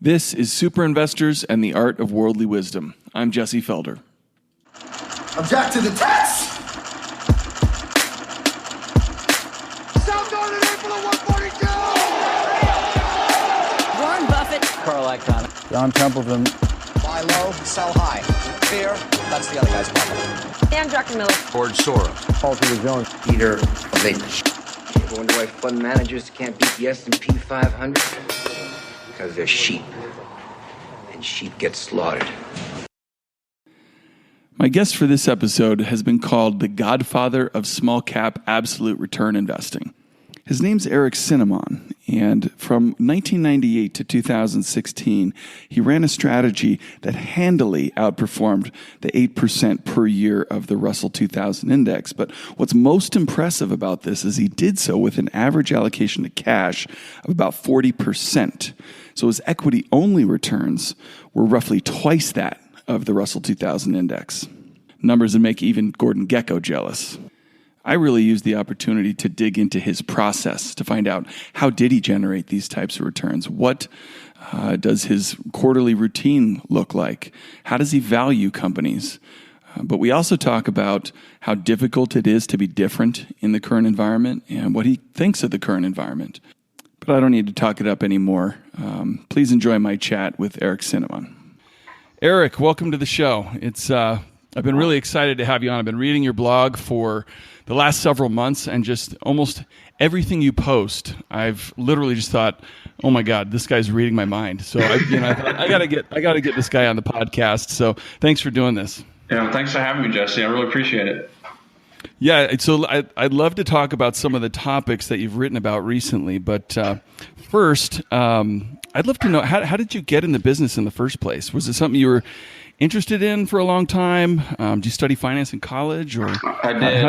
This is Super Investors and the Art of Worldly Wisdom. I'm Jesse Felder. Object to the test! South on in April of 142! Warren Buffett. Carl Icahn. John Templeton. Buy low, sell high. Fear, that's the other guy's problem. Dan Druckenmiller. George Soros. Paul Peter Jones. Peter Lynch. You wonder why fund managers can't beat the S&P 500? Because they're sheep. And sheep get slaughtered. My guest for this episode has been called the godfather of small cap absolute return investing. His name's Eric Cinnamon, and from 1998 to 2016, he ran a strategy that handily outperformed the 8% per year of the Russell 2000 index. But what's most impressive about this is he did so with an average allocation to cash of about 40%. So his equity-only returns were roughly twice that of the Russell 2000 index. Numbers that make even Gordon Gekko jealous. I really used the opportunity to dig into his process to find out how did he generate these types of returns? What does his quarterly routine look like? How does he value companies? But we also talk about how difficult it is to be different in the current environment and what he thinks of the current environment. But I don't need to talk it up anymore. Please enjoy my chat with Eric Cinnamon. Eric, welcome to the show. I've been really excited to have you on. I've been reading your blog for the last several months, and just almost everything you post, I've literally just thought, "Oh my God, this guy's reading my mind." So I thought I gotta get this guy on the podcast. So thanks for doing this. Yeah, thanks for having me, Jesse. I really appreciate it. Yeah, so I'd love to talk about some of the topics that you've written about recently, but first, I'd love to know how did you get in the business in the first place? Was it something you were interested in for a long time? Did you study finance in college? Or I did.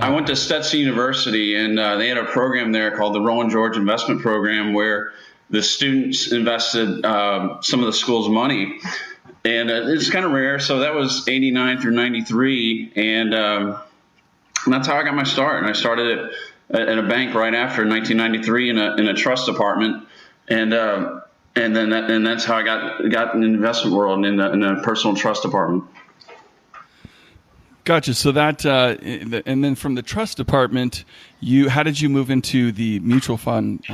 I went to Stetson University, and they had a program there called the Rowan George Investment Program, where the students invested some of the school's money. And it's kind of rare. So that was 89 through 93. And that's how I got my start. And I started at a bank right after 1993 in a trust department. And that's how I got in the investment world and in the personal trust department. Gotcha. So that, and then from the trust department, how did you move into the mutual fund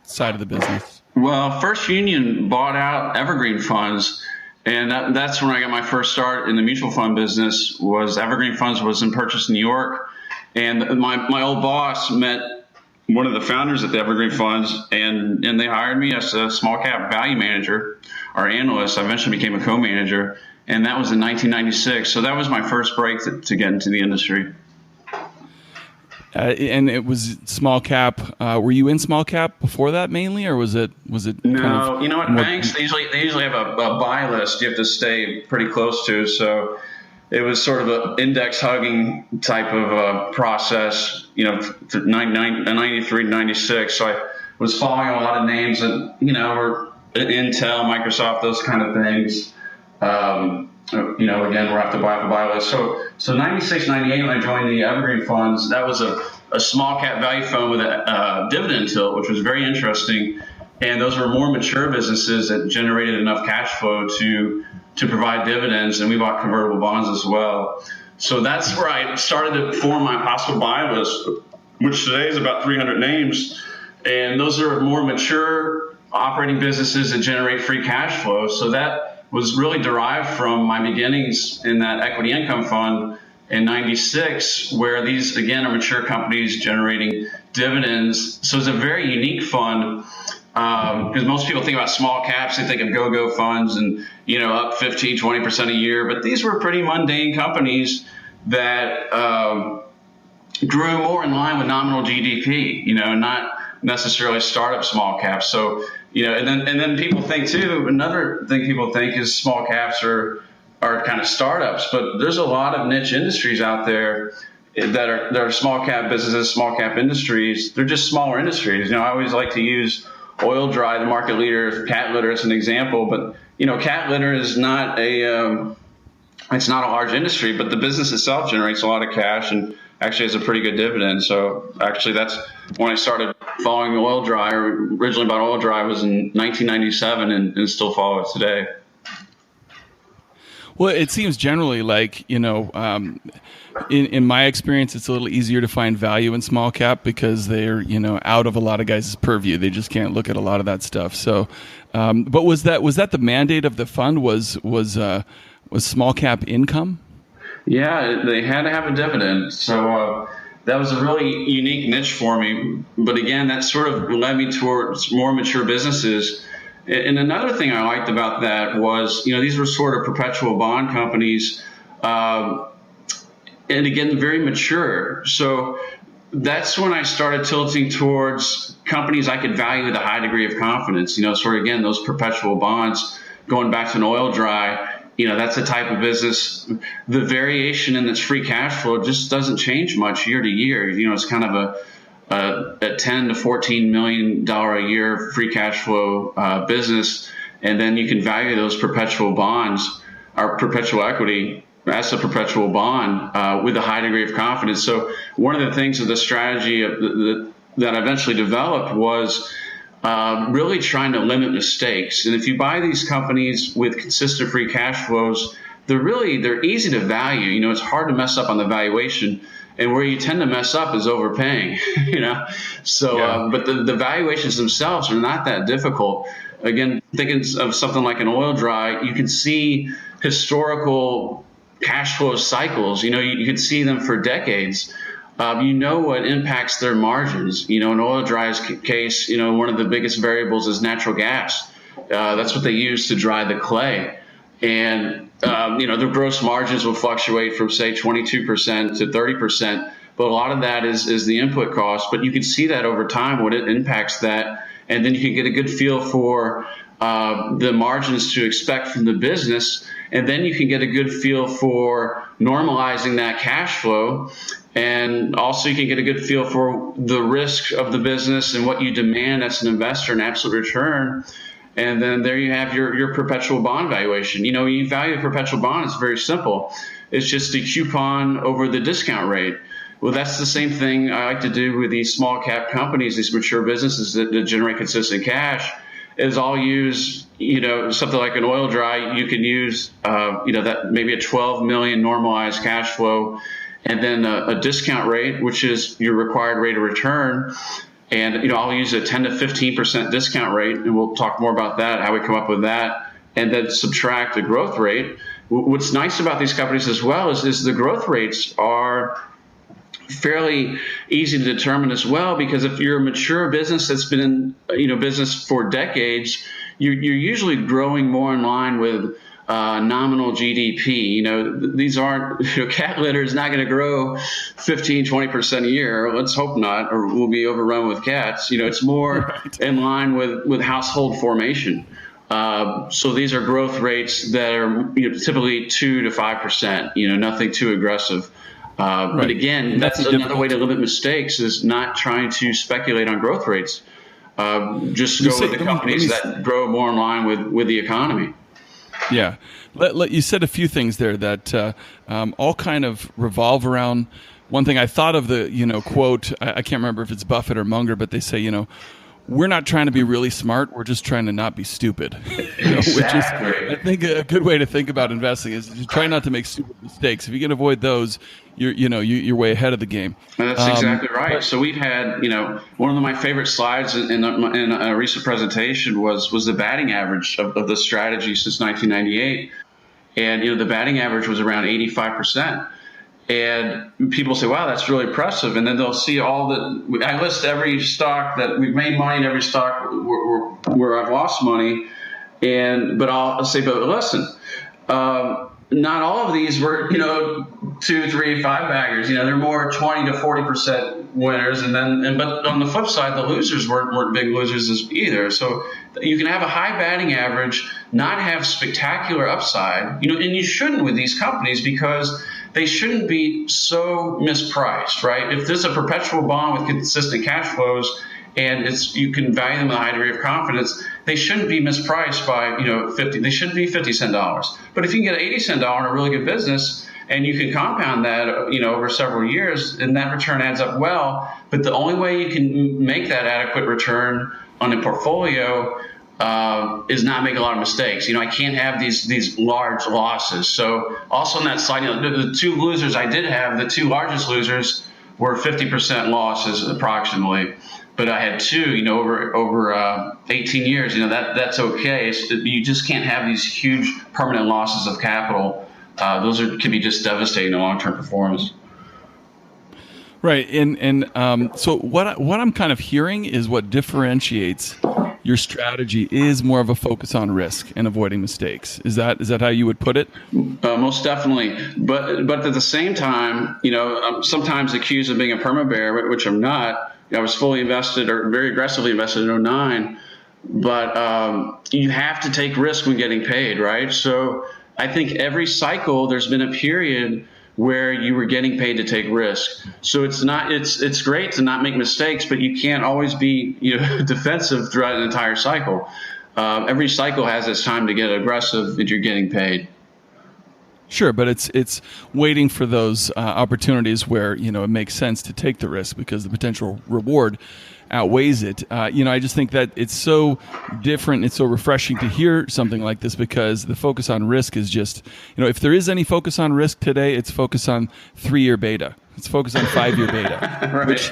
side of the business? Well, First Union bought out Evergreen Funds, and that's when I got my first start in the mutual fund business. Was Evergreen Funds was in Purchase, New York, and my old boss met one of the founders at the Evergreen Funds, and they hired me as a small cap value manager or analyst. I eventually became a co-manager, and that was in 1996. So that was my first break to get into the industry. And it was small cap. Were you in small cap before that mainly, or was it? No, you know what? Banks they usually have a buy list you have to stay pretty close to. So it was sort of an index hugging type of process, 93, 96. So I was following a lot of names that, were Intel, Microsoft, those kind of things. Again, we're off the buy list. So 96, 98, when I joined the Evergreen Funds, that was a small cap value fund with a dividend tilt, which was very interesting. And those were more mature businesses that generated enough cash flow to provide dividends, and we bought convertible bonds as well. So that's where I started to form my possible buy list, which today is about 300 names. And those are more mature operating businesses that generate free cash flow. So that was really derived from my beginnings in that equity income fund in 96, where these, again, are mature companies generating dividends. So it's a very unique fund. Because most people think about small caps, they think of go-go funds and, up 15, 20% a year. But these were pretty mundane companies that grew more in line with nominal GDP, not necessarily startup small caps. So, and then people think too, another thing people think is small caps are kind of startups. But there's a lot of niche industries out there that are small cap businesses, small cap industries. They're just smaller industries. I always like to use Oil Dry, the market leader, cat litter as an example, but cat litter is not it's not a large industry, but the business itself generates a lot of cash and actually has a pretty good dividend. So actually, that's when I started following oil dry, or originally bought oil dry, was in 1997 and still follow it today. Well, it seems generally like, in my experience, it's a little easier to find value in small cap because they're, out of a lot of guys' purview. They just can't look at a lot of that stuff. So, but was that the mandate of the fund? Was small cap income? Yeah, they had to have a dividend. So that was a really unique niche for me. But again, that sort of led me towards more mature businesses. And another thing I liked about that was, these were sort of perpetual bond companies, and again, very mature. So that's when I started tilting towards companies I could value with a high degree of confidence. Sort of, again, those perpetual bonds, going back to an oil dry, that's a type of business. The variation in its free cash flow just doesn't change much year to year. It's kind of a $10 to $14 million a year free cash flow business, and then you can value those perpetual bonds or perpetual equity as a perpetual bond with a high degree of confidence. So one of the things of the strategy that I eventually developed was really trying to limit mistakes. And if you buy these companies with consistent free cash flows, they're easy to value. It's hard to mess up on the valuation. And where you tend to mess up is overpaying, So, but the valuations themselves are not that difficult. Again, thinking of something like an oil dry, you can see historical cash flow cycles. You can see them for decades. What impacts their margins. In oil dry's case, one of the biggest variables is natural gas. That's what they use to dry the clay. And, the gross margins will fluctuate from, say, 22% to 30%. But a lot of that is the input cost. But you can see that over time, what it impacts that. And then you can get a good feel for the margins to expect from the business. And then you can get a good feel for normalizing that cash flow. And also you can get a good feel for the risk of the business and what you demand as an investor in absolute return. And then there you have your perpetual bond valuation. You value a perpetual bond, it's very simple. It's just a coupon over the discount rate. Well, that's the same thing I like to do with these small cap companies, these mature businesses that generate consistent cash, is I'll use, something like an oil dry. You can use, that maybe a 12 million normalized cash flow, and then a discount rate, which is your required rate of return. And, I'll use a 10 to 15% discount rate, and we'll talk more about that, how we come up with that, and then subtract the growth rate. What's nice about these companies as well is the growth rates are fairly easy to determine as well, because if you're a mature business that's been in, business for decades, you're usually growing more in line with nominal GDP. These aren't, cat litter is not going to grow 15, 20% a year. Let's hope not, or we'll be overrun with cats. It's more in line with household formation. So these are growth rates that are typically 2 to 5%, nothing too aggressive. But again, that's another way to limit mistakes, is not trying to speculate on growth rates. Just go with the companies that grow more in line with the economy. Yeah. You said a few things there that all kind of revolve around one thing. I thought of the, quote, I can't remember if it's Buffett or Munger, but they say, we're not trying to be really smart. We're just trying to not be stupid, which is, I think, a good way to think about investing is to try not to make stupid mistakes. If you can avoid those, you're way ahead of the game. And that's exactly right. So we've had, one of my favorite slides in a recent presentation was the batting average of the strategy since 1998. And, the batting average was around 85%. And people say, wow, that's really impressive. And then they'll see I list every stock that we've made money in, every stock where I've lost money. But I'll say, but listen, not all of these were, 2, 3, 5 baggers. They're more 20 to 40% winners. But on the flip side, the losers weren't big losers either. So you can have a high batting average, not have spectacular upside, and you shouldn't with these companies, because they shouldn't be so mispriced, right? If there's a perpetual bond with consistent cash flows and you can value them with a high degree of confidence, they shouldn't be mispriced by, 50. They shouldn't be 50 cent dollars. But if you can get an 80 cent dollar in a really good business, and you can compound that, over several years, and that return adds up well. But the only way you can make that adequate return on a portfolio is not make a lot of mistakes. I can't have these large losses. So also on that slide, the two losers I did have, the two largest losers were 50% losses approximately. But I had two, over 18 years. That's okay. You just can't have these huge permanent losses of capital. Those can be just devastating to long-term performance. Right, and so what I'm kind of hearing is what differentiates your strategy is more of a focus on risk and avoiding mistakes. Is that how you would put it? Most definitely, but at the same time, I'm sometimes accused of being a perma bear, which I'm not. I was fully invested or very aggressively invested in 2009, but you have to take risk when getting paid, right? So I think every cycle there's been a period where you were getting paid to take risk. So it's great to not make mistakes, but you can't always be defensive throughout an entire cycle. Every cycle has its time to get aggressive if you're getting paid. Sure, but it's waiting for those opportunities where it makes sense to take the risk because the potential reward outweighs it. I just think that it's so different. It's so refreshing to hear something like this because the focus on risk is just, if there is any focus on risk today, it's focus on 3-year beta. It's focus on 5-year beta, right. Which,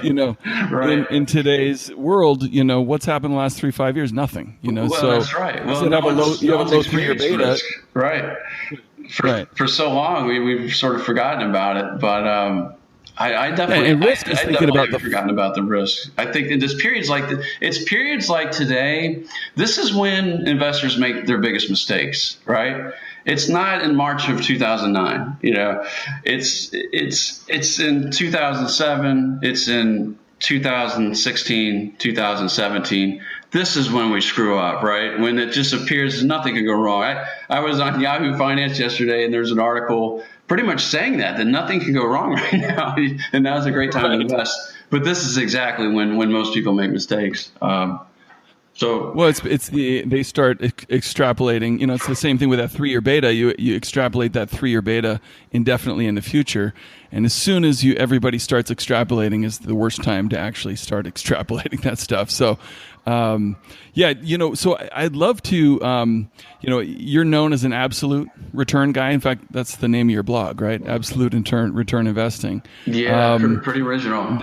right. in today's world, what's happened the last 3-5 years? Nothing, Well, so that's right. Well, you have a low 3-year beta. Risk. Right. For so long, we've sort of forgotten about it, but I definitely and risk is thinking about forgotten about the risk. I think in periods like today, this is when investors make their biggest mistakes, right? It's not in March of 2009, it's in 2007, it's in 2016, 2017. This is when we screw up, right? When it just appears nothing can go wrong. I was on Yahoo Finance yesterday, and there's an article pretty much saying that nothing can go wrong right now, and now's a great time to invest. But this is exactly when most people make mistakes. They start extrapolating. It's the same thing with that 3-year beta. You extrapolate that 3-year beta indefinitely in the future, and as soon as everybody starts extrapolating, is the worst time to actually start extrapolating that stuff. So, So I'd love to. You're known as an absolute return guy. In fact, that's the name of your blog, right? Absolute return investing. Yeah, pretty original.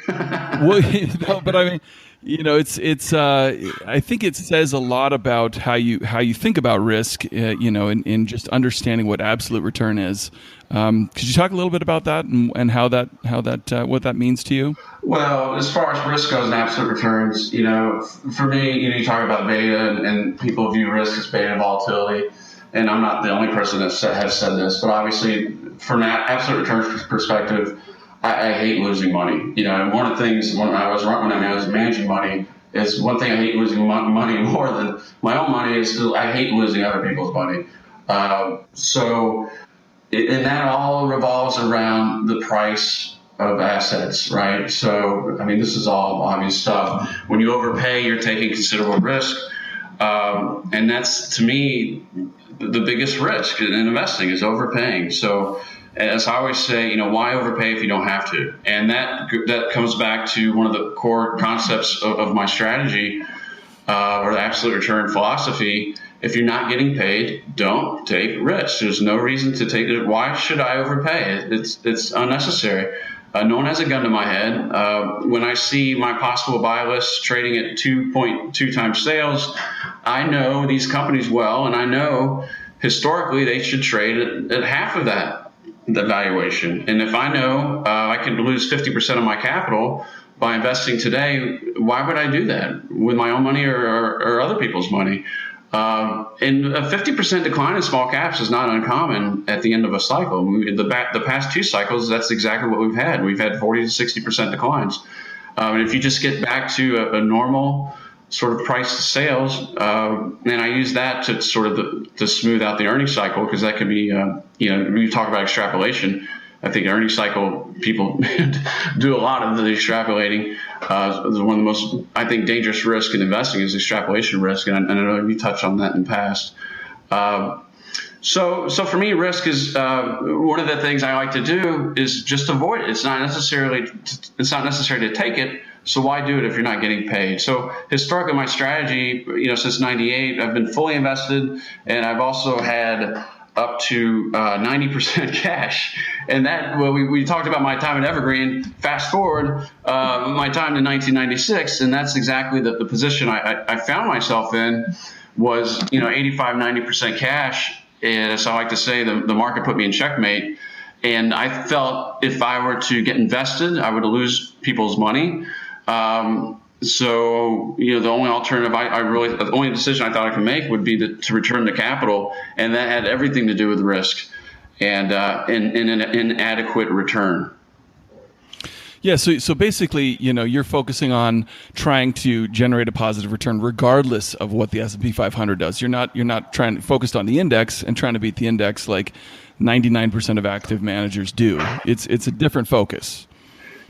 But I mean. I think it says a lot about how you think about risk, in just understanding what absolute return is. Could you talk a little bit about that and how that what that means to you? Well, as far as risk goes and absolute returns, for me, you talk about beta and people view risk as beta volatility. And I'm not the only person that has said this, but obviously from an absolute returns perspective, I hate losing money. One of the things when I was managing money is one thing I hate losing money more than my own money is I hate losing other people's money. And that all revolves around the price of assets, right? So, this is all obvious stuff. When you overpay, you're taking considerable risk. And that's, to me, the biggest risk in investing is overpaying. So, as I always say, why overpay if you don't have to? And that comes back to one of the core concepts of my strategy, or the absolute return philosophy. If you're not getting paid, don't take risks. There's no reason to take it. Why should I overpay? It's unnecessary. No one has a gun to my head. When I see my possible buy list trading at 2.2 times sales, I know these companies well, and I know historically they should trade at half of that. The valuation. And if I know I could lose 50% of my capital by investing today, why would I do that with my own money or other people's money? And a 50% decline in small caps is not uncommon at the end of a cycle. The past 2 cycles, that's exactly what we've had. We've had 40 to 60% declines. And if you just get back to a normal sort of price to sales, and I use that to sort of to smooth out the earnings cycle, because that could be, when you talk about extrapolation, I think earnings cycle people do a lot of the extrapolating. One of the most, I think, dangerous risk in investing is extrapolation risk, and I know you touched on that in the past. So for me, risk is one of the things I like to do is just avoid it. It's not necessary to take it. So why do it if you're not getting paid? So historically, my strategy, since '98, I've been fully invested, and I've also had up to 90% cash. And that, well, we talked about my time at Evergreen. Fast forward my time to 1996, and that's exactly the position I found myself in was 85, 90% cash. And as I like to say, the market put me in checkmate. And I felt if I were to get invested, I would lose people's money. So, the only alternative the only decision I thought I could make would be to return the capital. And that had everything to do with risk and an inadequate return. Yeah, so basically, you're focusing on trying to generate a positive return regardless of what the S&P 500 does. You're not focused on the index and trying to beat the index like 99% of active managers do. It's a different focus.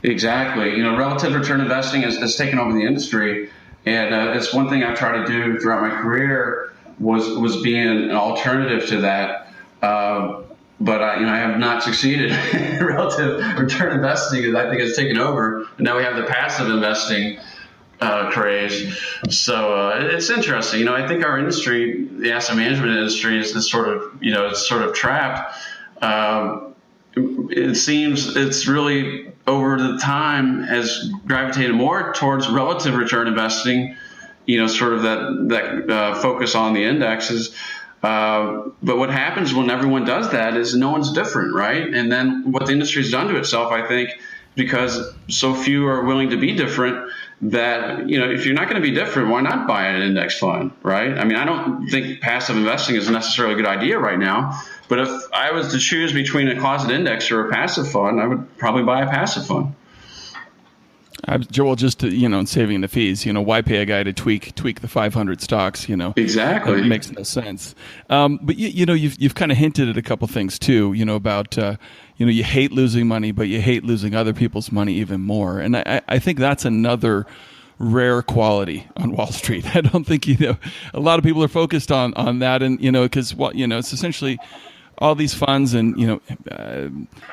Exactly. Relative return investing has taken over the industry, and it's one thing I try to do throughout my career was being an alternative to that. But I have not succeeded in relative return investing, because I think it's taken over. And now we have the passive investing craze. So it's interesting. I think our industry, the asset management industry, is this sort of trapped. It seems it's really over the time has gravitated more towards relative return investing. Sort of that focus on the indexes. But what happens when everyone does that is no one's different, right? And then what the industry's done to itself, I think, because so few are willing to be different, that, if you're not going to be different, why not buy an index fund, right? I mean, I don't think passive investing is necessarily a good idea right now, but if I was to choose between a closet index or a passive fund, I would probably buy a passive fund. Well, just to, saving the fees, why pay a guy to tweak the 500 stocks, Exactly. It makes no sense. But you've kind of hinted at a couple things too, about, you hate losing money, but you hate losing other people's money even more. And I think that's another rare quality on Wall Street. I don't think, a lot of people are focused on that. And, because it's essentially all these funds and,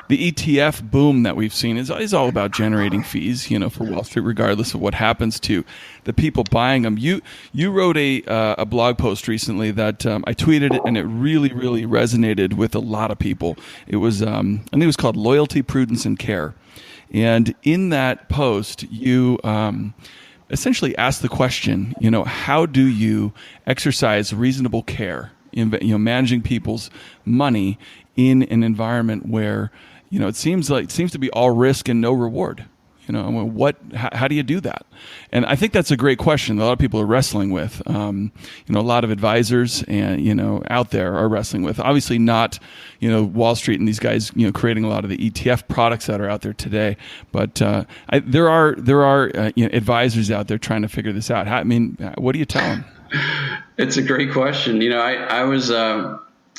the ETF boom that we've seen is all about generating fees, for Wall Street, regardless of what happens to the people buying them. You wrote a blog post recently that I tweeted it, and it really, really resonated with a lot of people. It was, I think it was called Loyalty, Prudence, and Care. And in that post, you essentially asked the question, how do you exercise reasonable care in managing people's money in an environment where it seems to be all risk and no reward. How do you do that? And I think that's a great question that a lot of people are wrestling with. A lot of advisors and out there are wrestling with. Obviously not Wall Street and these guys creating a lot of the ETF products that are out there today, but there are advisors out there trying to figure this out. What do you tell them? It's a great question. I was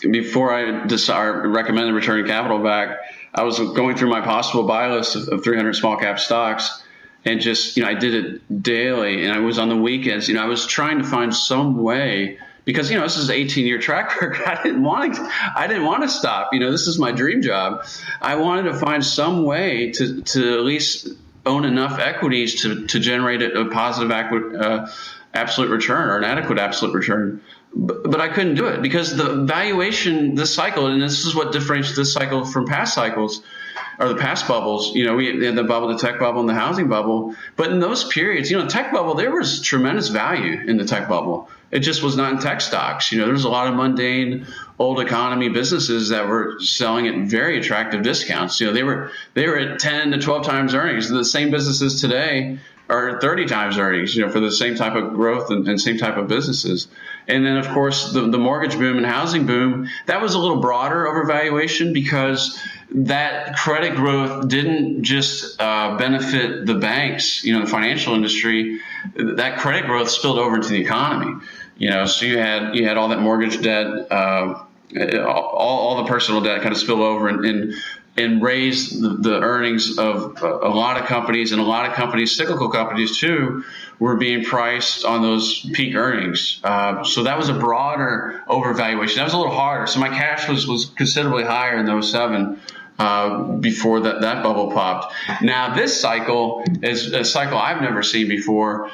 before I recommended returning capital back, I was going through my possible buy list of 300 small cap stocks, and just I did it daily, and I was on the weekends. I was trying to find some way, because this is an 18-year track record. I didn't want to stop. This is my dream job. I wanted to find some way to at least own enough equities to generate a positive absolute return, or an adequate absolute return. But I couldn't do it because the valuation this cycle, and this is what differentiates this cycle from past cycles, or the past bubbles. We had the bubble, the tech bubble, and the housing bubble. But in those periods, tech bubble, there was tremendous value in the tech bubble. It just was not in tech stocks. There was a lot of mundane old economy businesses that were selling at very attractive discounts. They were at 10 to 12 times earnings. The same businesses today are 30 times earnings, for the same type of growth and same type of businesses. And then, of course, the mortgage boom and housing boom, that was a little broader over valuation, because that credit growth didn't just benefit the banks, the financial industry. That credit growth spilled over into the economy. So you had all that mortgage debt, all the personal debt kind of spilled over, and and raised the earnings of a lot of companies, and a lot of companies, cyclical companies too, were being priced on those peak earnings. So that was a broader overvaluation. That was a little harder. So my cash was considerably higher in '07 before that bubble popped. Now this cycle is a cycle I've never seen before.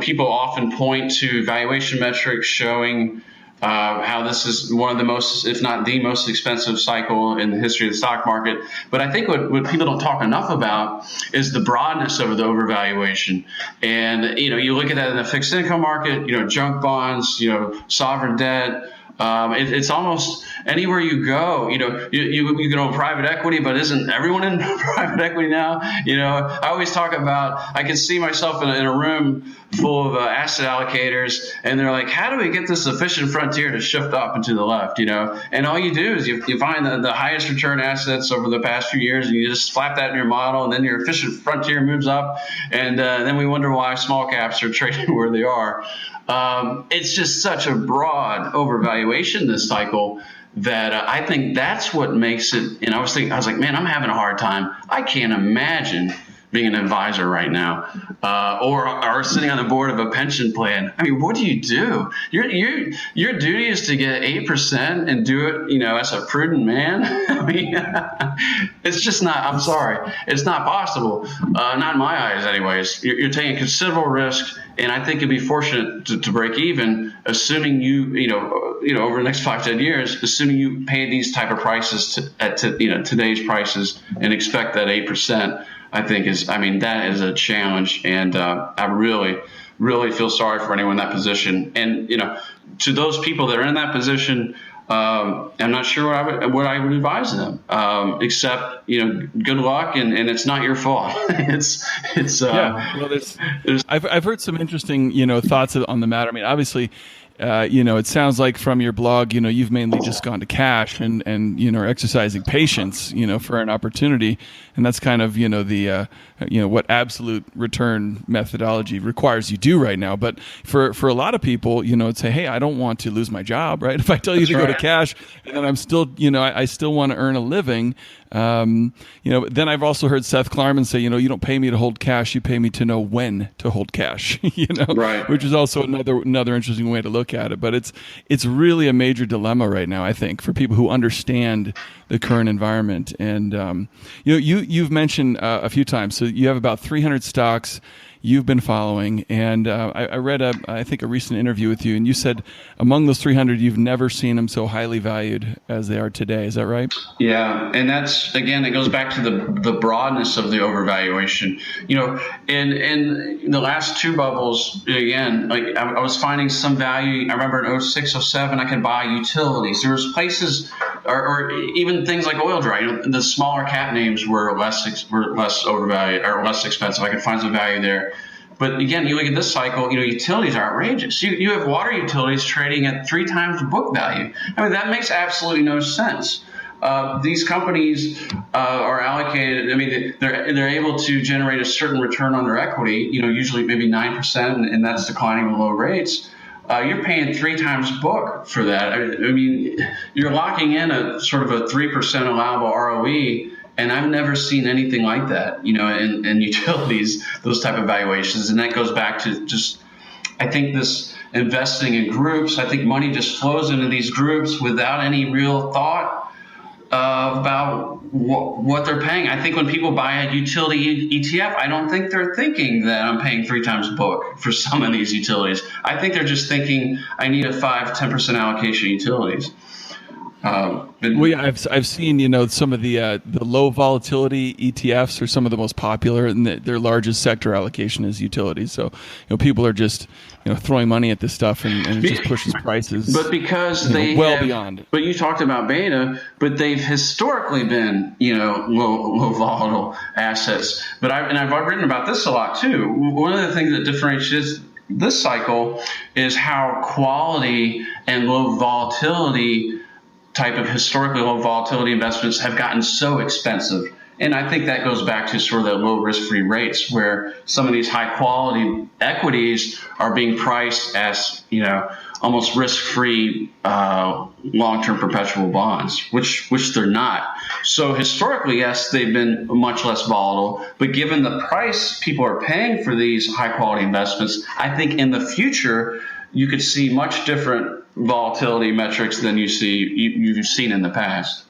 People often point to valuation metrics showing how this is one of the most, if not the most expensive cycle in the history of the stock market. But I think what people don't talk enough about is the broadness of the overvaluation. And, you look at that in the fixed income market, junk bonds, sovereign debt. It's almost anywhere you go, you go to private equity, but isn't everyone in private equity now? I always talk about, I can see myself in a room full of asset allocators, and they're like, how do we get this efficient frontier to shift up and to the left, And all you do is you find the highest return assets over the past few years, and you just slap that in your model, and then your efficient frontier moves up, and then we wonder why small caps are trading where they are. It's just such a broad overvaluation this cycle that I think that's what makes it. And I was like, man, I'm having a hard time. I can't imagine being an advisor right now, or sitting on the board of a pension plan. I mean, what do you do? Your duty is to get 8% and do it, as a prudent man. I mean, it's just not. I'm sorry, it's not possible. Not in my eyes, anyways. You're taking considerable risk, and I think you'll be fortunate to break even, assuming you over the next 5-10 years, assuming you pay these type of prices at today's prices and expect that 8%. I think that is a challenge, and I really, really feel sorry for anyone in that position. And to those people that are in that position, I'm not sure what I would advise them, except good luck, and it's not your fault. I've heard some interesting thoughts on the matter. I mean, obviously. It sounds like from your blog, you've mainly just gone to cash and are exercising patience, for an opportunity. And that's kind of, what absolute return methodology requires you do right now. But for a lot of people, it's say, hey, I don't want to lose my job, right? If I tell you to go to cash and then I'm still, I still want to earn a living. Then I've also heard Seth Klarman say, you don't pay me to hold cash, you pay me to know when to hold cash, right. Which is also another interesting way to look at it. But it's really a major dilemma right now, I think, for people who understand the current environment. And, you've mentioned a few times, so you have about 300 stocks you've been following, and I read I think a recent interview with you, and you said among those 300 you've never seen them so highly valued as they are today. Is that right? Yeah, and that's, again, it goes back to the broadness of the overvaluation. In the last two bubbles, again, like I was finding some value. I remember in 06, 07, I could buy utilities. There was places, or even things like oil dry. The smaller cap names were less overvalued or less expensive. I could find some value there. But again, you look at this cycle, utilities are outrageous. You have water utilities trading at 3 times book value. I mean, that makes absolutely no sense. These companies are allocated. I mean, they're able to generate a certain return on their equity. Usually maybe 9%, and that's declining with low rates. You're paying 3 times book for that. I mean, you're locking in a sort of a 3% allowable ROE. And I've never seen anything like that, in utilities, those type of valuations. And that goes back to just, I think, this investing in groups. I think money just flows into these groups without any real thought about what they're paying. I think when people buy a utility ETF, I don't think they're thinking that I'm paying 3 times book for some of these utilities. I think they're just thinking I need a 5-10% allocation of utilities. I've seen some of the low volatility ETFs are some of the most popular, and their largest sector allocation is utilities. So people are just throwing money at this stuff, and it just pushes prices. But because they beyond. But you talked about beta, but they've historically been low volatile assets. But I've written about this a lot too. One of the things that differentiates this cycle is how quality and low volatility type of historically low volatility investments have gotten so expensive. And I think that goes back to sort of the low risk-free rates, where some of these high quality equities are being priced as, almost risk-free long-term perpetual bonds, which they're not. So historically, yes, they've been much less volatile, but given the price people are paying for these high-quality investments, I think in the future you could see much different volatility metrics than you've seen in the past.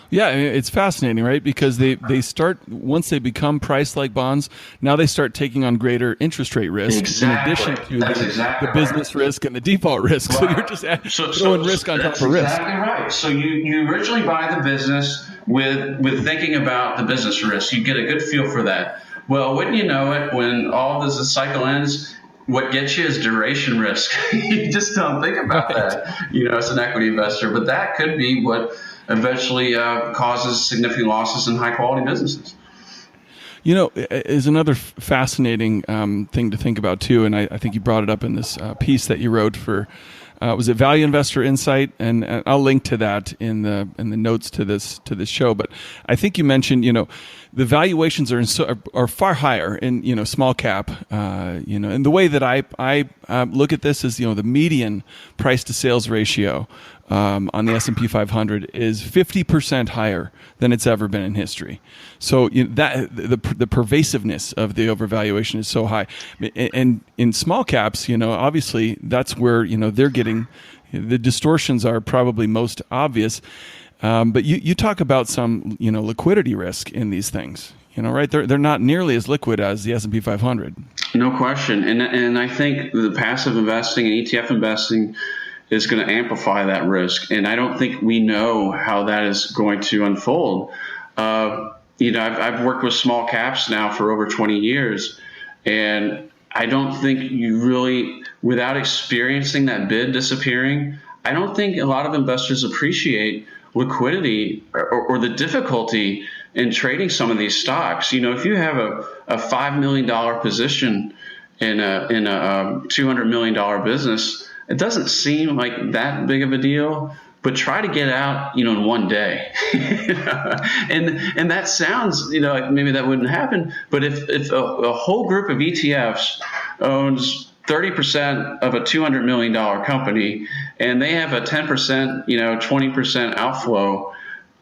Yeah, it's fascinating, right? Because they start, once they become priced like bonds, now they start taking on greater interest rate risk Exactly. in addition to Exactly the business risk and the default risk. Right. So you're just throwing risk on top of risk. Exactly right. So you originally buy the business with thinking about the business risk. You get a good feel for that. Well, wouldn't you know it, when all this cycle ends, what gets you is duration risk. You just don't think about that, as an equity investor. But that could be what eventually causes significant losses in high-quality businesses. Is another fascinating thing to think about, too, and I think you brought it up in this piece that you wrote for, was it Value Investor Insight? And I'll link to that in the notes to this show. But I think you mentioned, the valuations are far higher in small cap. And the way that I look at this is, the median price to sales ratio on the S&P 500 is 50% higher than it's ever been in history. So that the pervasiveness of the overvaluation is so high. And in small caps, obviously that's where they're getting the distortions are probably most obvious. But you talk about some liquidity risk in these things. Right? They're not nearly as liquid as the S&P 500. No question. And I think the passive investing and ETF investing is going to amplify that risk. And I don't think we know how that is going to unfold. I've worked with small caps now for over 20 years, and I don't think you really, without experiencing that bid disappearing, I don't think a lot of investors appreciate liquidity or the difficulty in trading some of these stocks. If you have a $5 million position in a $200 million business, it doesn't seem like that big of a deal, but try to get out, in one day. And that sounds, like maybe that wouldn't happen. But if a whole group of ETFs owns 30% of a $200 million company, and they have a 10%, 20% outflow,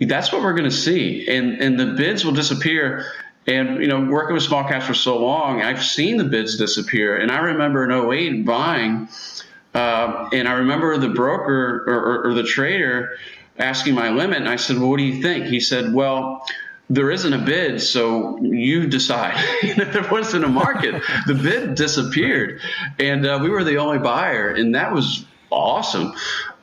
that's what we're going to see. And the bids will disappear. And, working with small caps for so long, I've seen the bids disappear. And I remember in 2008 buying, and I remember the broker or the trader asking my limit, and I said, well, what do you think? He said, well, there isn't a bid, so you decide. There wasn't a market. The bid disappeared, and we were the only buyer, and that was awesome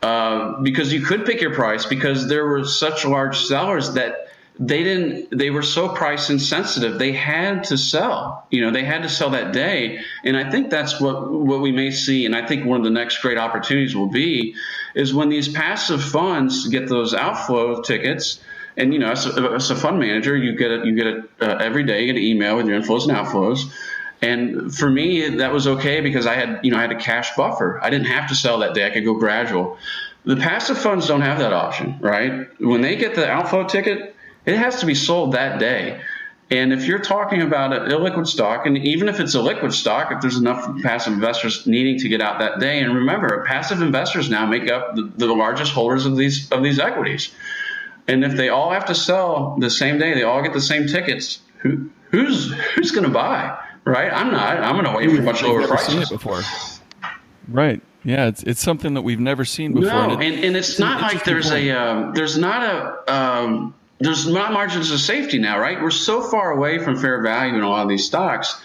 because you could pick your price because there were such large sellers that they were so price insensitive. They had to sell, they had to sell that day. And I think that's what we may see. And I think one of the next great opportunities will be is when these passive funds get those outflow tickets. And, as a fund manager, you get it every day, you get an email with your inflows and outflows. And for me, that was okay because I had a cash buffer. I didn't have to sell that day. I could go gradual. The passive funds don't have that option, right? When they get the outflow ticket, it has to be sold that day. And if you're talking about an illiquid stock, and even if it's a liquid stock, if there's enough passive investors needing to get out that day, and remember, passive investors now make up the largest holders of these equities. And if they all have to sell the same day, they all get the same tickets, who's going to buy, right? I'm not. I'm going to wait for much lower prices. Seen it before. Right. Yeah, it's something that we've never seen before. No, and it's not like there's not margins of safety now, right? We're so far away from fair value in a lot of these stocks.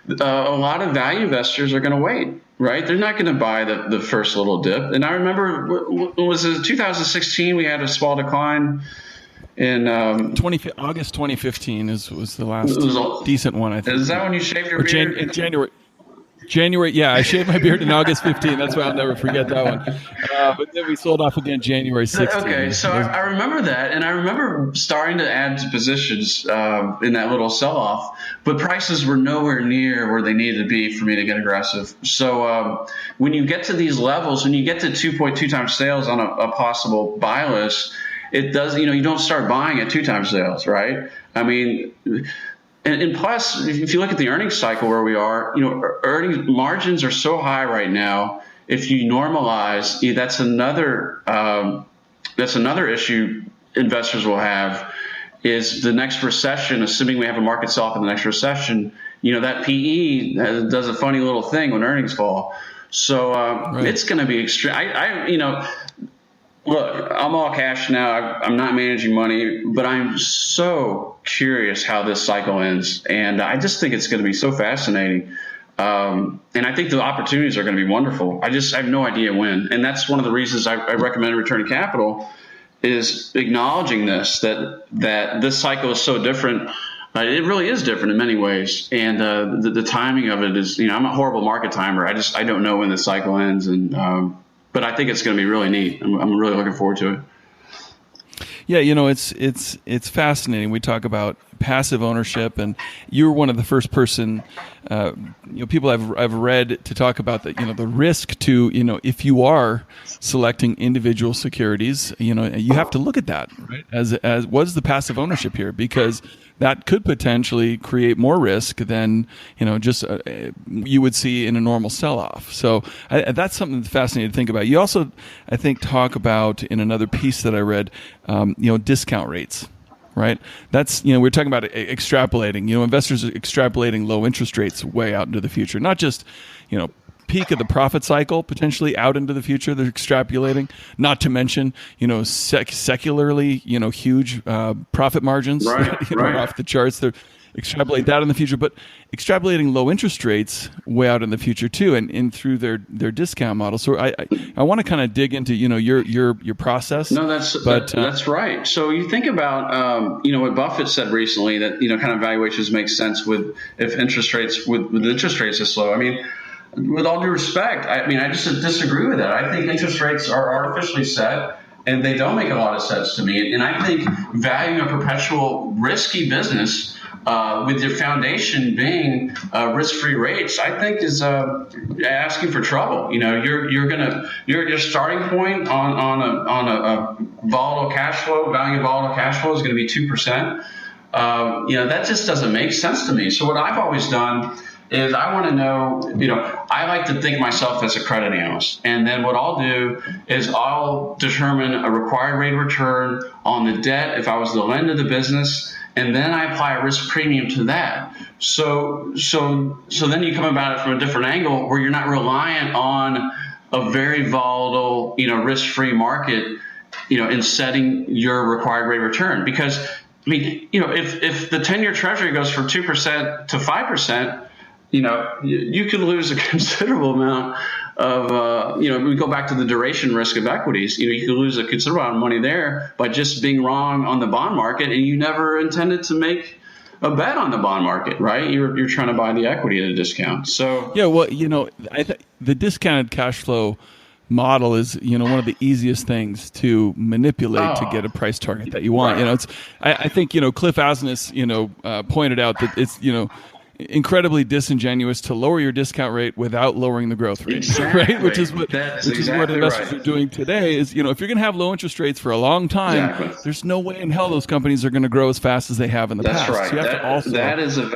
A lot of value investors are going to wait, right? They're not going to buy the first little dip. And I remember, was it 2016? We had a small decline in August 2015 was the last decent one, I think. Is that when you shaved your beard? In January, yeah, I shaved my beard in August 15. That's why I'll never forget that one. But then we sold off again January 16. Okay, so I remember that, and I remember starting to add to positions in that little sell-off, but prices were nowhere near where they needed to be for me to get aggressive. So when you get to these levels, when you get to 2.2 times sales on a possible buy list, it does, you don't start buying at 2 times sales, right? I mean, and plus, if you look at the earnings cycle where we are, earnings margins are so high right now. if you normalize, that's another issue investors will have, is the next recession, assuming we have a market sell-off in the next recession, that PE does a funny little thing when earnings fall. So It's going to be extreme. Look, I'm all cash now. I'm not managing money, but I'm so curious how this cycle ends. And I just think it's going to be so fascinating. And I think the opportunities are going to be wonderful. I have no idea when. And that's one of the reasons I recommend returning capital, is acknowledging that this cycle is so different. It really is different in many ways. And the timing of it is, I'm a horrible market timer. I don't know when the cycle ends. But I think it's going to be really neat. I'm really looking forward to it. Yeah, it's fascinating. We talk about passive ownership, and you're one of the first person, people I've read to talk about that. The risk to, if you are selecting individual securities, you have to look at that, right? As what is the passive ownership here? Because that could potentially create more risk than just you would see in a normal sell-off. So that's something that's fascinating to think about. You also, I think, talk about in another piece that I read, discount rates. Right. That's, we're talking about extrapolating, investors are extrapolating low interest rates way out into the future, not just, peak of the profit cycle potentially out into the future. They're extrapolating, not to mention, secularly, huge profit margins right. off the charts. They're extrapolate that in the future, but extrapolating low interest rates way out in the future too, and through their discount model. So I want to kind of dig into your process. No, that's right. So you think about what Buffett said recently, that kind of valuations make sense with interest rates with interest rates is slow. I mean, with all due respect, I just disagree with that. I think interest rates are artificially set, and they don't make a lot of sense to me. And I think valuing a perpetual risky business with your foundation being risk-free rates, I think is asking for trouble. Your starting point on a volatile cash flow, value of volatile cash flow is going to be 2%. That just doesn't make sense to me. So what I've always done is I want to know, I like to think myself as a credit analyst. And then what I'll do is I'll determine a required rate of return on the debt if I was to lend to the business, and then I apply a risk premium to that. So then you come about it from a different angle, where you're not reliant on a very volatile, risk-free market, in setting your required rate of return. Because, if the 10-year treasury goes from 2% to 5%, you could lose a considerable amount of, we go back to the duration risk of equities. You could lose a considerable amount of money there by just being wrong on the bond market, and you never intended to make a bet on the bond market, right? You're trying to buy the equity at a discount. So yeah, well, the discounted cash flow model is, one of the easiest things to manipulate to get a price target that you want. Right. I think, Cliff Asness, pointed out that it's, incredibly disingenuous to lower your discount rate without lowering the growth rate, exactly. right? Which is what investors are doing today. Is if you're going to have low interest rates for a long time, there's no way in hell those companies are going to grow as fast as they have in the past. Right. So you have to also that is a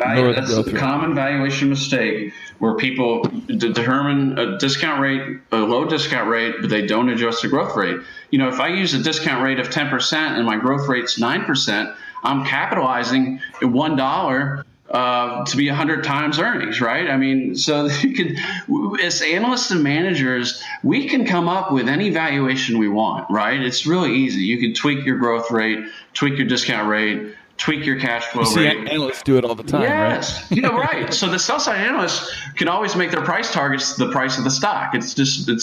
common valuation mistake, where people determine a discount rate, a low discount rate, but they don't adjust the growth rate. If I use a discount rate of 10% and my growth rate's 9%, I'm capitalizing at $1. To be 100 times earnings, right? So you could, as analysts and managers, we can come up with any valuation we want, right? It's really easy. You can tweak your growth rate, tweak your discount rate, tweak your cash flow rate. Analysts do it all the time, yes. right? Right. So the sell-side analysts can always make their price targets the price of the stock. It's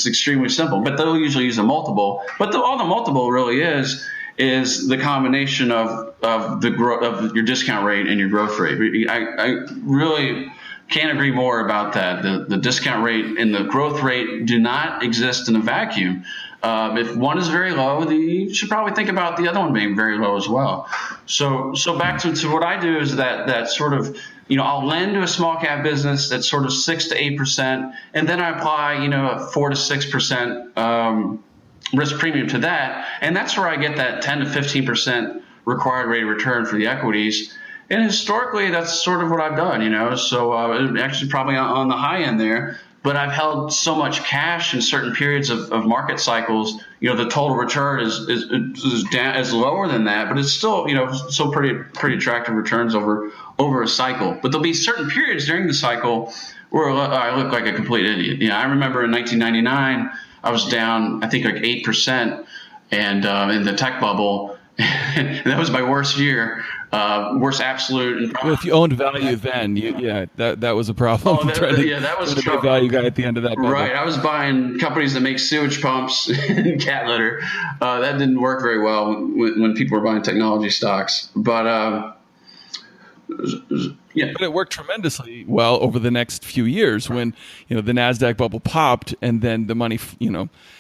extremely simple, but they'll usually use a multiple. But all the multiple really is the combination of the growth of your discount rate and your growth rate. I really can't agree more about that. The discount rate and the growth rate do not exist in a vacuum. If one is very low, you should probably think about the other one being very low as well. So back to what I do is that sort of, I'll lend to a small cap business that's sort of 6 to 8%, and then I apply, a 4 to 6% risk premium to that, and that's where I get that 10 to 15% required rate of return for the equities. And historically, that's sort of what I've done, So actually probably on the high end there. but I've held so much cash in certain periods of market cycles. The total return is lower than that, but it's still, still pretty attractive returns over a cycle. But there'll be certain periods during the cycle where I look like a complete idiot. I remember in 1999, I was down, I think, like 8%, and in the tech bubble, that was my worst year. Worst absolute. Well, if you owned value then, that was a problem. Oh, that was a big value guy at the end of that bubble. Right. I was buying companies that make sewage pumps and cat litter. That didn't work very well when people were buying technology stocks. But But it worked tremendously well over the next few years when the NASDAQ bubble popped, and then the money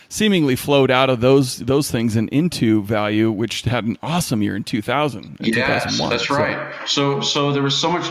seemingly flowed out of those things and into value, which had an awesome year in 2000. Yes, 2001. that's right. So there was so much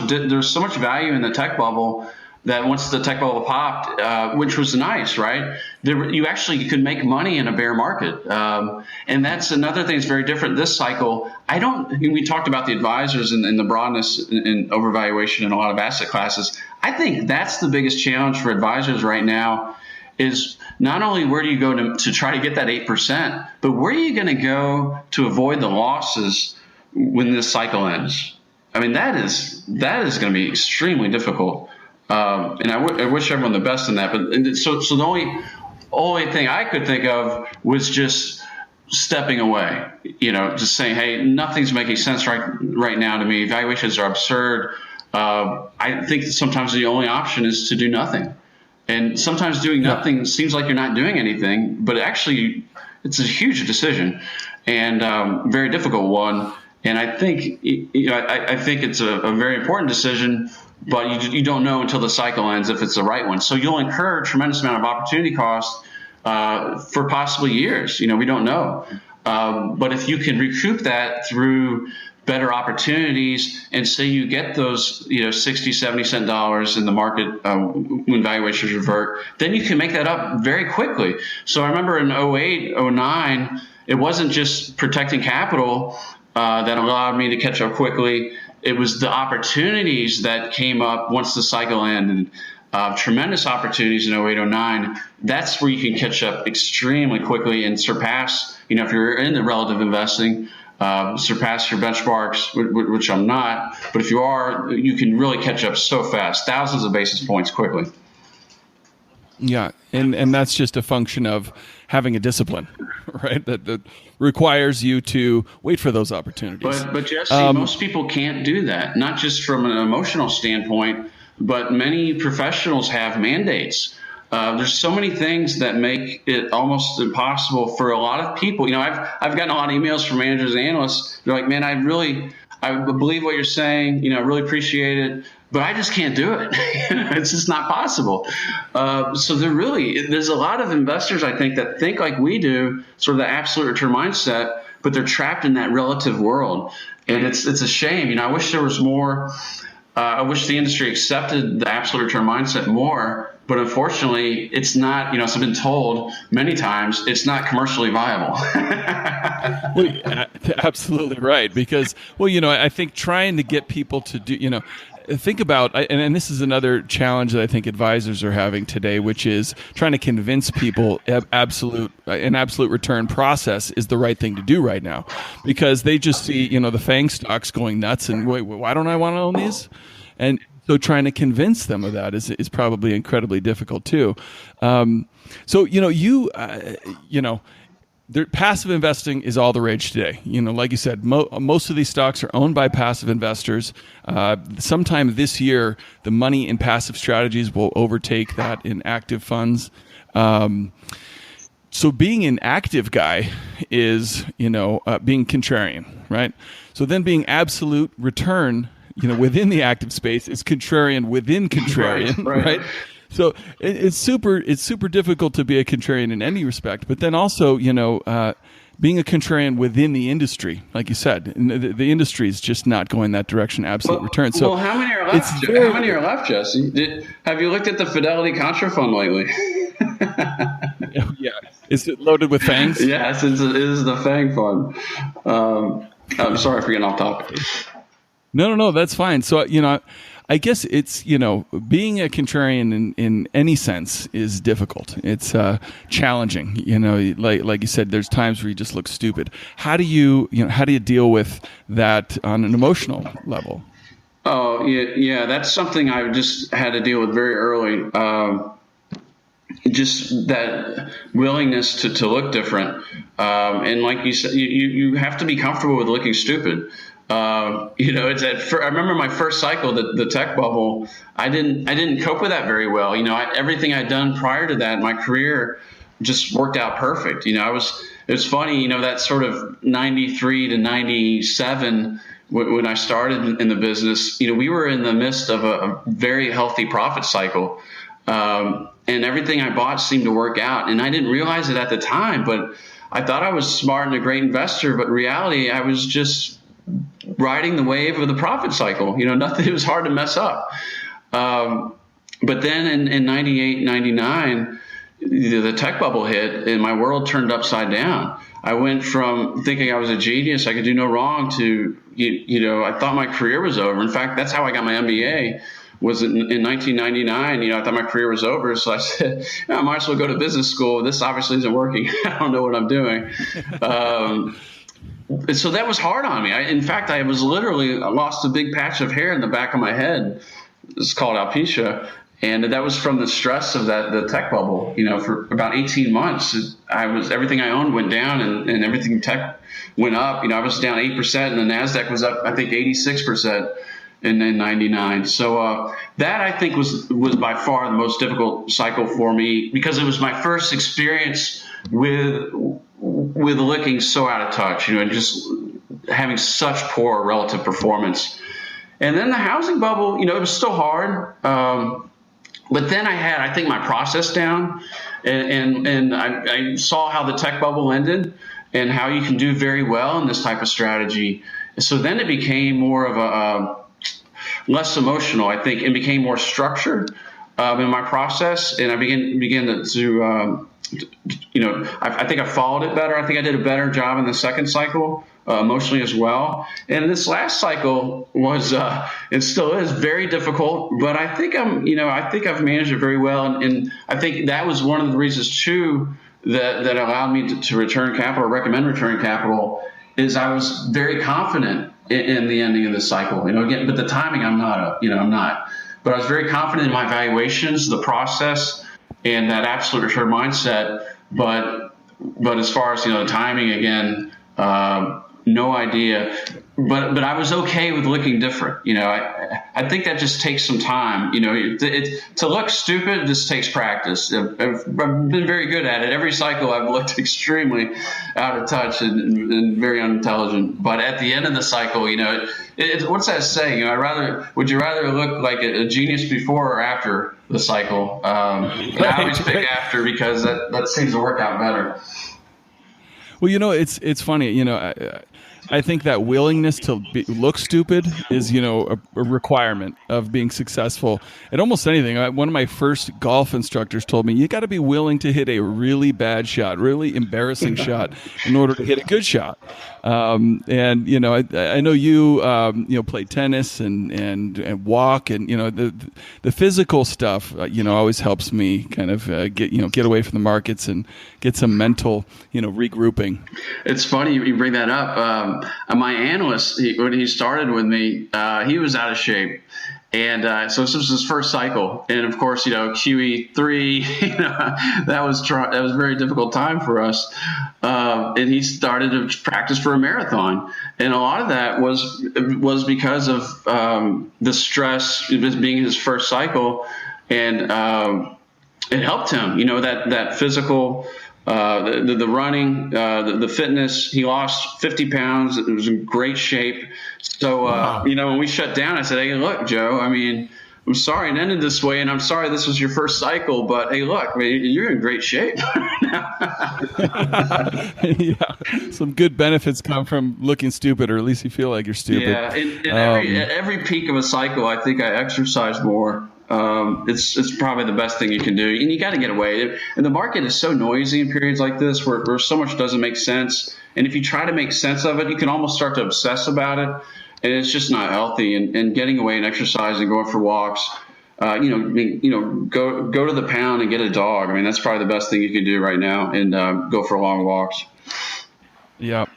value in the tech bubble that once the tech bubble popped, which was nice, right? You actually could make money in a bear market, and that's another thing that's very different this cycle. We talked about the advisors and the broadness and overvaluation in a lot of asset classes. I think that's the biggest challenge for advisors right now. Is not only where do you go to try to get that 8%, but where are you going to go to avoid the losses when this cycle ends? I mean, that is going to be extremely difficult. And I wish everyone the best in that. But so the only thing I could think of was just stepping away. Just saying, hey, nothing's making sense right now to me. Valuations are absurd. I think that sometimes the only option is to do nothing. And sometimes doing nothing seems like you're not doing anything, but actually it's a huge decision and very difficult one. And I think I think it's a very important decision, but you don't know until the cycle ends if it's the right one. So you'll incur a tremendous amount of opportunity cost for possibly years. We don't know. But if you can recoup that through better opportunities, and say you get those 60, 70 cent dollars in the market when valuations revert, then you can make that up very quickly. So I remember in 08, 09, it wasn't just protecting capital that allowed me to catch up quickly. It was the opportunities that came up once the cycle ended. Tremendous opportunities in 08, 09. That's where you can catch up extremely quickly and surpass, if you're into relative investing, surpass your benchmarks, which I'm not. But if you are, you can really catch up so fast, thousands of basis points quickly. Yeah, and that's just a function of having a discipline, right? That requires you to wait for those opportunities. But Jesse, most people can't do that, not just from an emotional standpoint, but many professionals have mandates. There's so many things that make it almost impossible for a lot of people. I've gotten a lot of emails from managers and analysts. They're like, man, I believe what you're saying. I really appreciate it, but I just can't do it. It's just not possible. So there's a lot of investors, I think, that think like we do, sort of the absolute return mindset, but they're trapped in that relative world. And it's a shame. I wish there was more. I wish the industry accepted the absolute return mindset more, but unfortunately, it's not. As I've been told many times, it's not commercially viable. Well, absolutely right. Because, I think trying to get people to do, think about, and this is another challenge that I think advisors are having today, which is trying to convince people an absolute return process is the right thing to do right now, because they just see, the FANG stocks going nuts and wait, why don't I want to own these? And so trying to convince them of that is probably incredibly difficult too. Passive investing is all the rage today. Like you said, most of these stocks are owned by passive investors. Sometime this year, the money in passive strategies will overtake that in active funds. So being an active guy is, being contrarian, right? So then being absolute return, within the active space is contrarian within contrarian, right? So it's super difficult to be a contrarian in any respect. But then also, being a contrarian within the industry, like you said, the industry is just not going that direction. Absolute return. So how many are left? How many are left, Jesse? Have you looked at the Fidelity Contra Fund lately? Yeah, is it loaded with fangs? Yes, it is the FANG fund. I'm sorry for getting off topic. No, that's fine. So, I guess it's, being a contrarian in any sense is difficult. It's challenging. Like you said, there's times where you just look stupid. How do you deal with that on an emotional level? Oh, yeah, that's something I just had to deal with very early. Just that willingness to look different. And like you said, you have to be comfortable with looking stupid. It's I remember my first cycle, the tech bubble. I didn't cope with that very well. Everything I'd done prior to that, my career just worked out perfect. It was funny, that sort of 93 to 97, when I started in the business, we were in the midst of a very healthy profit cycle. And everything I bought seemed to work out. And I didn't realize it at the time, but I thought I was smart and a great investor. But in reality, I was just riding the wave of the profit cycle. Nothing, it was hard to mess up. But then in 98, 99, the tech bubble hit and my world turned upside down. I went from thinking I was a genius, I could do no wrong, to, I thought my career was over. In fact, that's how I got my MBA, was in 1999. I thought my career was over. So I said, I might as well go to business school. This obviously isn't working. I don't know what I'm doing. So that was hard on me. In fact, I lost a big patch of hair in the back of my head. It's called alopecia. And that was from the stress of the tech bubble. For about 18 months, everything I owned went down and everything tech went up. I was down 8% and the NASDAQ was up, I think, 86% in 99. So that, I think, was by far the most difficult cycle for me, because it was my first experience with looking so out of touch, and just having such poor relative performance. And then the housing bubble, it was still hard. But then I had, I think, my process down, and I saw how the tech bubble ended and how you can do very well in this type of strategy. So then it became more of a less emotional, I think, and became more structured in my process. And I began to I think I followed it better. I think I did a better job in the second cycle, emotionally as well. And this last cycle was, it still is very difficult, but I think I've managed it very well. And I think that was one of the reasons too that allowed me to return capital, recommend returning capital, is I was very confident in the ending of the cycle. Again, but the timing, I'm not. But I was very confident in my valuations, the process, and that absolute return mindset. But as far as the timing, again, no idea. But I was okay with looking different. I think that just takes some time. To look stupid just takes practice. I've been very good at it. Every cycle I've looked extremely out of touch and very unintelligent. But at the end of the cycle, what's that saying? Would you rather look like a genius before or after the cycle? I always pick after, because that seems to work out better. Well, it's funny. I think that willingness to look stupid is, a requirement of being successful at almost anything. One of my first golf instructors told me, you got to be willing to hit a really bad shot, really embarrassing shot, in order to hit a good shot. And I know you play tennis and walk, and the physical stuff always helps me kind of get away from the markets and get some mental regrouping. It's funny you bring that up. My analyst, when he started with me, he was out of shape. And so this was his first cycle. And of course, QE3, that was a very difficult time for us. And he started to practice for a marathon. And a lot of that was because of the stress, this being his first cycle. And it helped him, that physical, the running, the fitness. He lost 50 pounds. It was in great shape. So, wow. When we shut down, I said, hey, look, Joe, I'm sorry it ended this way, and I'm sorry this was your first cycle, but hey, look, you're in great shape. Yeah, some good benefits come from looking stupid, or at least you feel like you're stupid. Yeah, at every peak of a cycle, I think I exercise more. It's probably the best thing you can do, and you got to get away. And the market is so noisy in periods like this, where so much doesn't make sense. And if you try to make sense of it, you can almost start to obsess about it. and it's just not healthy. And getting away and exercising, going for walks, go to the pound and get a dog. I mean, that's probably the best thing you can do right now, and go for long walks. Yep.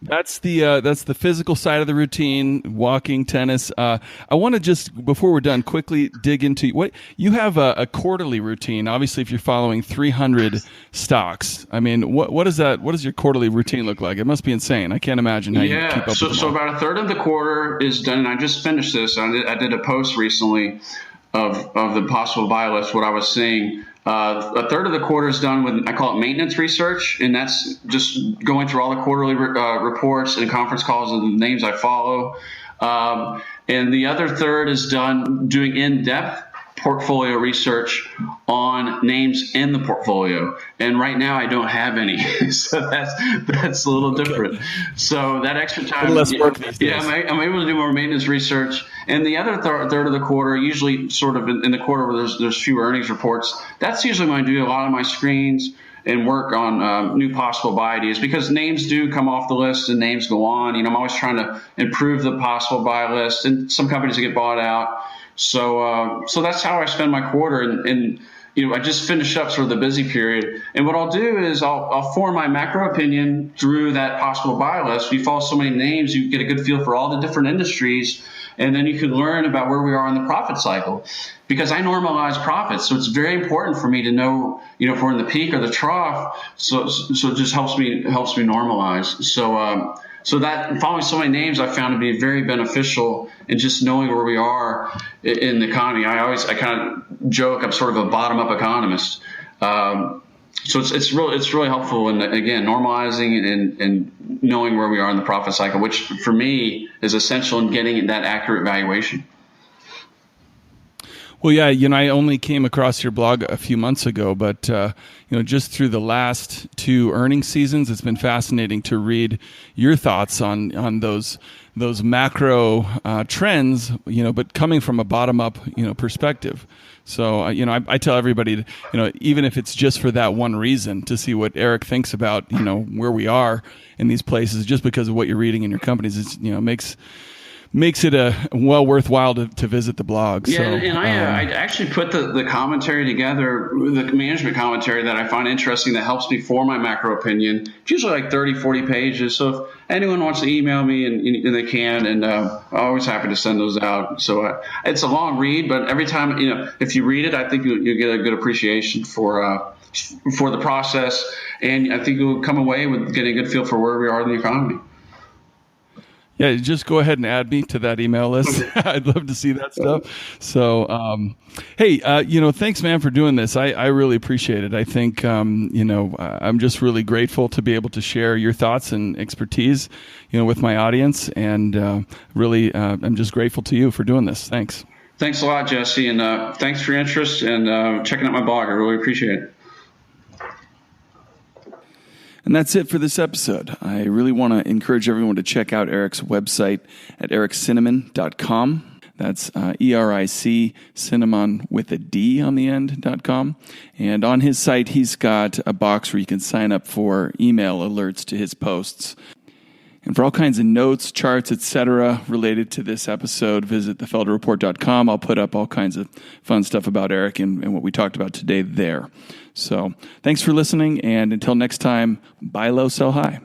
That's the physical side of the routine, walking, tennis. I want to just, before we're done, quickly dig into what you have a quarterly routine. Obviously, if you're following 300 stocks, I mean, what is that? What does your quarterly routine look like? It must be insane. I can't imagine how you keep up with them so all. about a third of the quarter is done, and I just finished this. I did a post recently of the possible buy list, what I was seeing. A third of the quarter is done with, I call it maintenance research, and that's just going through all the quarterly reports and conference calls of the names I follow. And the other third is done doing in-depth portfolio research on names in the portfolio. And right now I don't have any, so that's a little different. So that extra time, less work these days. I'm able to do more maintenance research. And the other third of the quarter, usually sort of in the quarter where there's fewer earnings reports, that's usually when I do a lot of my screens and work on new possible buy ideas, because names do come off the list and names go on. I'm always trying to improve the possible buy list, and some companies get bought out. So that's how I spend my quarter. And I just finished up sort of the busy period. And what I'll do is I'll form my macro opinion through that possible buy list. If you follow so many names, you get a good feel for all the different industries. And then you can learn about where we are in the profit cycle, because I normalize profits. So it's very important for me to know, if we're in the peak or the trough. So it just helps me normalize. So that following so many names I found to be very beneficial in just knowing where we are in the economy. I kind of joke I'm sort of a bottom-up economist. So it's really helpful in, again, normalizing and knowing where we are in the profit cycle, which for me is essential in getting that accurate valuation. Well, yeah, I only came across your blog a few months ago, but just through the last two earnings seasons, it's been fascinating to read your thoughts on those macro trends, but coming from a bottom up, perspective. So, I tell everybody, even if it's just for that one reason, to see what Eric thinks about, where we are in these places, just because of what you're reading in your companies, it's, makes it worthwhile to visit the blog. Yeah, so, and I actually put the commentary together, the management commentary that I find interesting, that helps me form my macro opinion. It's usually like 30, 40 pages. So if anyone wants to email me, and they can, and I'm always happy to send those out. So it's a long read, but every time, if you read it, I think you'll get a good appreciation for the process, and I think you'll come away with getting a good feel for where we are in the economy. Yeah, just go ahead and add me to that email list. I'd love to see that stuff. So, hey, thanks, man, for doing this. I really appreciate it. I think, I'm just really grateful to be able to share your thoughts and expertise, with my audience. And really, I'm just grateful to you for doing this. Thanks. Thanks a lot, Jesse. And thanks for your interest and checking out my blog. I really appreciate it. And that's it for this episode. I really want to encourage everyone to check out Eric's website at ericcinnamon.com. That's ERIC, cinnamon with a D on the end.com. And on his site, he's got a box where you can sign up for email alerts to his posts. And for all kinds of notes, charts, etc. related to this episode, visit thefelderreport.com. I'll put up all kinds of fun stuff about Eric and what we talked about today there. So thanks for listening, and until next time, buy low, sell high.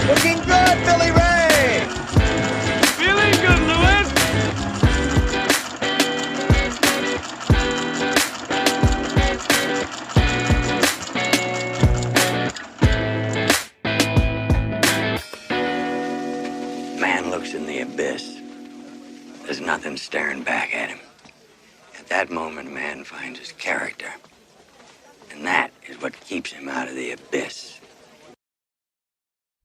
Looking good, Billy Ray! Feeling good, Lewis! Man looks in the abyss. There's nothing staring back at him. At that moment, man finds his character. And that is what keeps him out of the abyss.